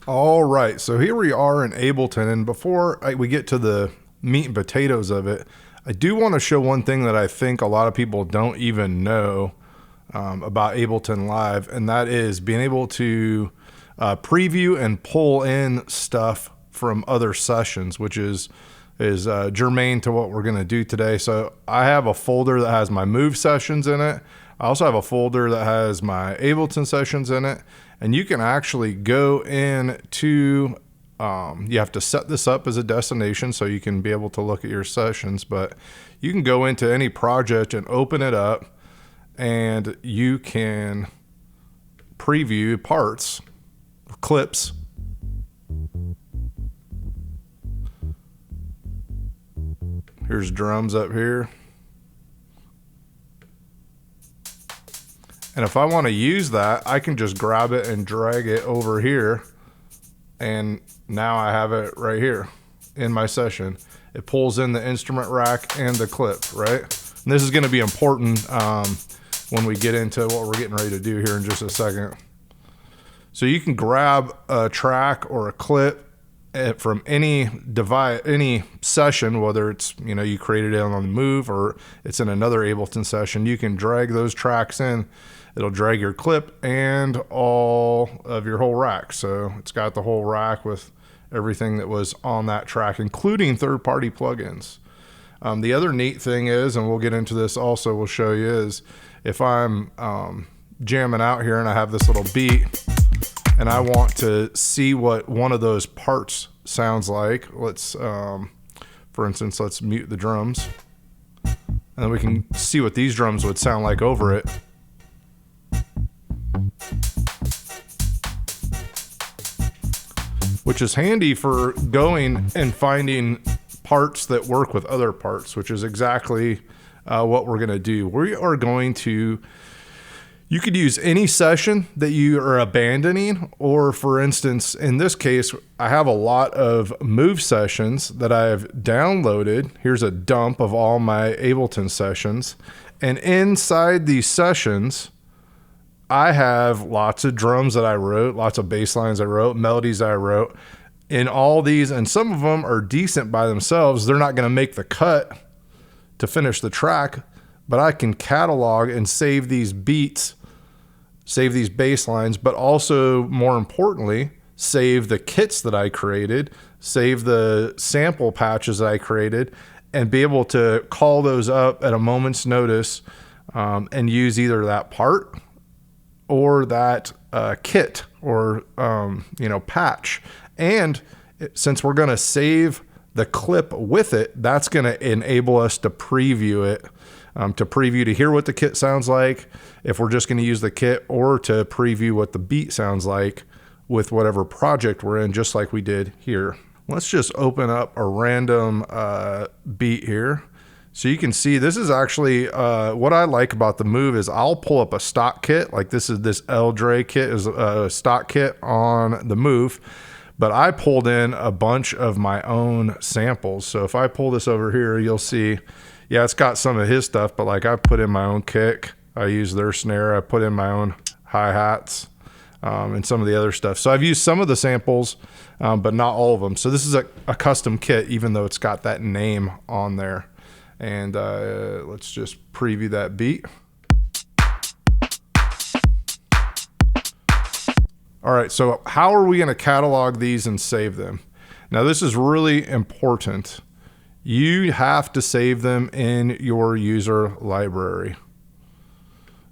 All right, so here we are in Ableton, and before we get to the meat and potatoes of it, I do want to show one thing that I think a lot of people don't even know about Ableton Live, and that is being able to preview and pull in stuff from other sessions, which is germane to what we're going to do today. So I have a folder that has my Move sessions in it. I also have a folder that has my Ableton sessions in it, and you can actually go into, you have to set this up as a destination so you can be able to look at your sessions, but you can go into any project and open it up, and you can preview parts, clips. Here's drums up here. And if I want to use that, I can just grab it and drag it over here. And now I have it right here in my session. It pulls in the instrument rack and the clip, right? And this is going to be important when we get into what we're getting ready to do here in just a second. So you can grab a track or a clip from any device, any session, whether it's, you created it on the Move or it's in another Ableton session. You can drag those tracks in. It'll drag your clip and all of your whole rack. So it's got the whole rack with everything that was on that track, including third-party plugins. The other neat thing is, and we'll get into this also, we'll show you, is if I'm jamming out here and I have this little beat and I want to see what one of those parts sounds like, let's, for instance, let's mute the drums, and then we can see what these drums would sound like over it. Which is handy for going and finding parts that work with other parts, which is exactly what we're going to do. We are going to, you could use any session that you are abandoning, or for instance, in this case, I have a lot of Move sessions that I've downloaded. Here's a dump of all my Ableton sessions. And inside these sessions, I have lots of drums that I wrote, lots of bass lines I wrote, melodies I wrote in all these, and some of them are decent by themselves. They're not going to make the cut to finish the track, but I can catalog and save these beats, save these bass lines, but also, more importantly, save the kits that I created, save the sample patches that I created, and be able to call those up at a moment's notice and use either that part or that kit or patch. And since we're going to save the clip with it, that's going to enable us to preview it, to hear what the kit sounds like if we're just going to use the kit, or to preview what the beat sounds like with whatever project we're in, just like we did here. Let's just open up a random beat here. So you can see this is actually what I like about the Move is I'll pull up a stock kit, like this L Dre kit is a stock kit on the Move, but I pulled in a bunch of my own samples. So if I pull this over here, you'll see, yeah, it's got some of his stuff, but like I put in my own kick, I use their snare, I put in my own hi-hats, and some of the other stuff. So I've used some of the samples, but not all of them. So this is a custom kit, even though it's got that name on there. And let's just preview that beat. All right, so how are we going to catalog these and save them? Now, this is really important. You have to save them in your user library.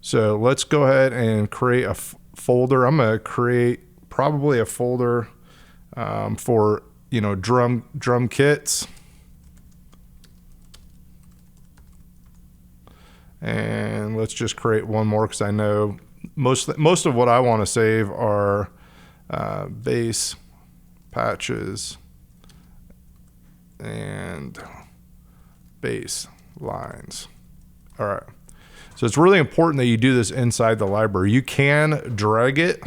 So let's go ahead and create a folder. I'm going to create probably a folder for drum kits. And let's just create one more, because I know most of what I want to save are bass patches and bass lines. All right. So it's really important that you do this inside the library. You can drag it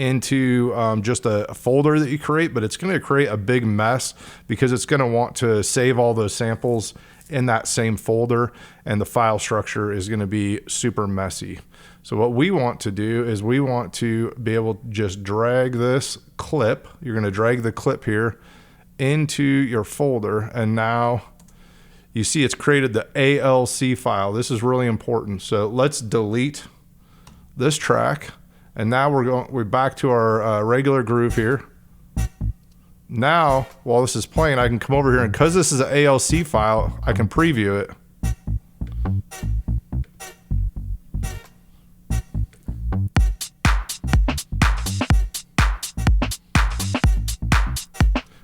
into just a folder that you create, but it's going to create a big mess because it's going to want to save all those samples in that same folder, and the file structure is going to be super messy. So what we want to do is we want to be able to just drag this clip. You're going to drag the clip here into your folder, and now you see it's created the ALC file. This is really important. So let's delete this track, and now we're back to our regular groove here. Now, while this is playing, I can come over here, and because this is an ALC file, I can preview it.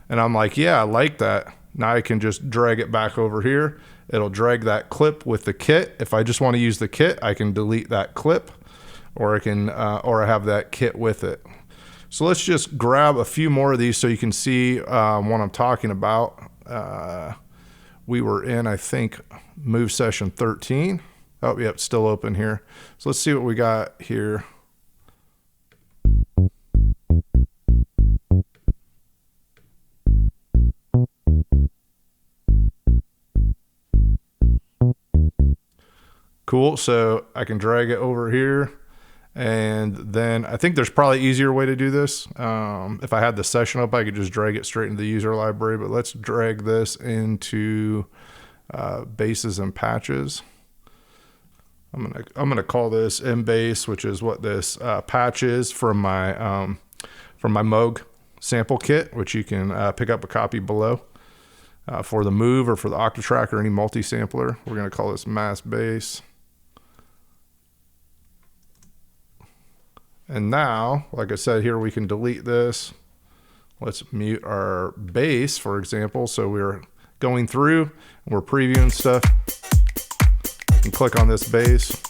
And I'm like, yeah, I like that. Now I can just drag it back over here. It'll drag that clip with the kit. If I just want to use the kit, I can delete that clip, or I can, or I have that kit with it. So let's just grab a few more of these so you can see what I'm talking about. We were in, I think, Move Session 13. Oh, yep, still open here. So let's see what we got here. Cool, so I can drag it over here, and then I think there's probably an easier way to do this. If I had the session up, I could just drag it straight into the user library, but let's drag this into bases and patches. I'm gonna call this MBass, which is what this patch is from my Moog sample kit, which you can pick up a copy below for the Move or for the Octatrack or any multi-sampler. We're gonna call this Mass Bass. And now, like I said here, we can delete this. Let's mute our bass, for example. So we're going through and we're previewing stuff. I can click on this bass.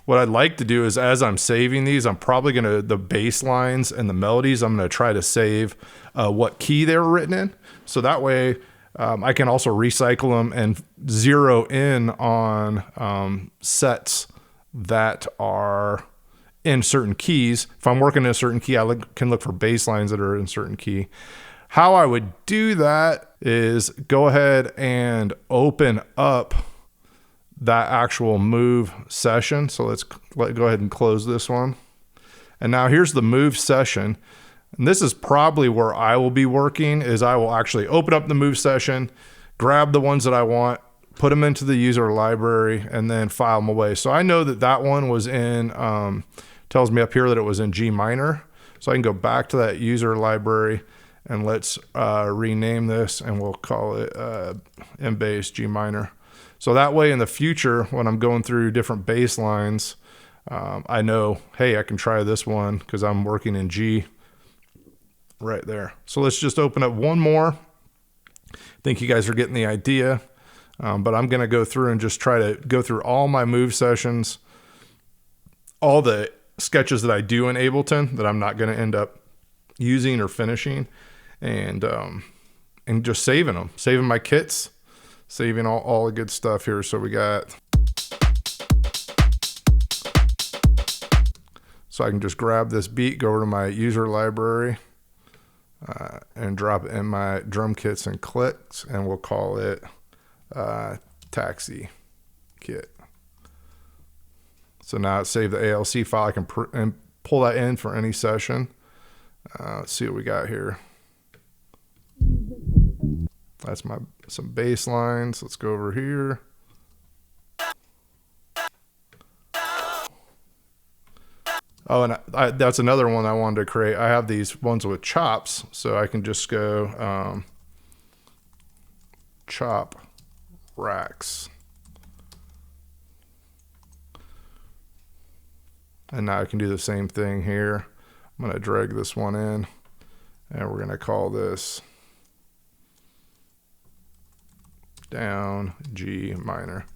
What I'd like to do is, as I'm saving these, I'm probably gonna, the bass lines and the melodies, I'm gonna try to save what key they were written in. So that way, I can also recycle them and zero in on sets that are in certain keys. If I'm working in a certain key, I can look for bass lines that are in certain key. How I would do that is go ahead and open up that actual Move session. So let's go ahead and close this one. And now here's the Move session. And this is probably where I will be working, is I will actually open up the Move session, grab the ones that I want, put them into the user library, and then file them away. So I know that that one was in, tells me up here that it was in G minor. So I can go back to that user library, and let's rename this, and we'll call it MBass G minor. So that way in the future, when I'm going through different bass lines, I know, hey, I can try this one because I'm working in G right there. So let's just open up one more. I think you guys are getting the idea, but I'm going to go through and just try to go through all my Move sessions, all the sketches that I do in Ableton that I'm not going to end up using or finishing, and just saving them, saving my kits, saving all the good stuff here. So we got, so I can just grab this beat, go over to my user library, and drop it in my drum kits and clicks, and we'll call it Taxi Kit. So now it's saved the ALC file. I can pull that in for any session. Let's see what we got here. That's some bass lines. Let's go over here. Oh, and that's another one I wanted to create. I have these ones with chops, so I can just go chop racks. And now I can do the same thing here. I'm going to drag this one in, and we're going to call this down G minor.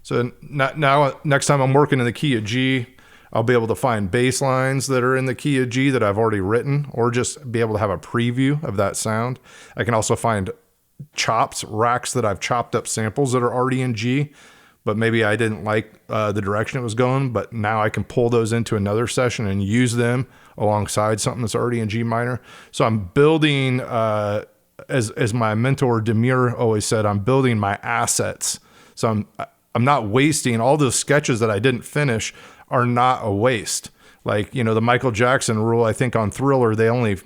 So now next time I'm working in the key of G, I'll be able to find bass lines that are in the key of G that I've already written, or just be able to have a preview of that sound. I can also find racks that I've chopped up samples that are already in G, but maybe I didn't like the direction it was going, but now I can pull those into another session and use them alongside something that's already in G minor. So I'm building, as my mentor Demir always said, I'm building my assets. So I'm not wasting all those sketches that I didn't finish are not a waste. Like, the Michael Jackson rule, I think on Thriller, they only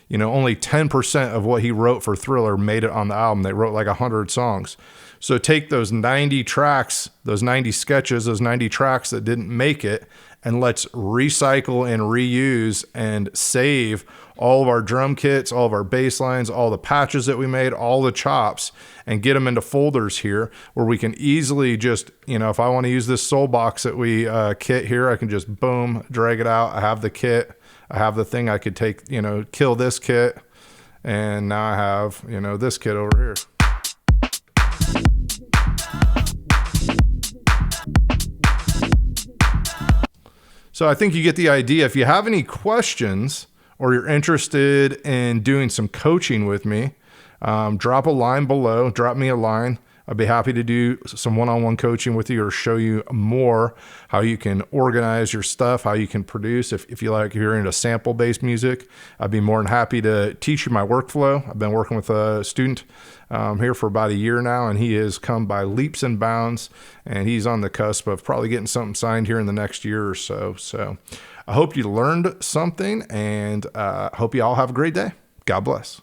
10% of what he wrote for Thriller made it on the album. They wrote like 100 songs. So take those 90 tracks, those 90 sketches, those 90 tracks that didn't make it, and let's recycle and reuse and save all of our drum kits, all of our bass lines, all the patches that we made, all the chops, and get them into folders here where we can easily just, if I want to use this soul box that we kit here, I can just boom, drag it out. I have the kit. I have the thing I could take, kill this kit. And now I have, this kit over here. So I think you get the idea. If you have any questions or you're interested in doing some coaching with me, drop a line below, drop me a line. I'd be happy to do some one-on-one coaching with you or show you more how you can organize your stuff, how you can produce. If you're into sample-based music, I'd be more than happy to teach you my workflow. I've been working with a student here for about a year now, and he has come by leaps and bounds, and he's on the cusp of probably getting something signed here in the next year or so. So I hope you learned something, and I hope you all have a great day. God bless.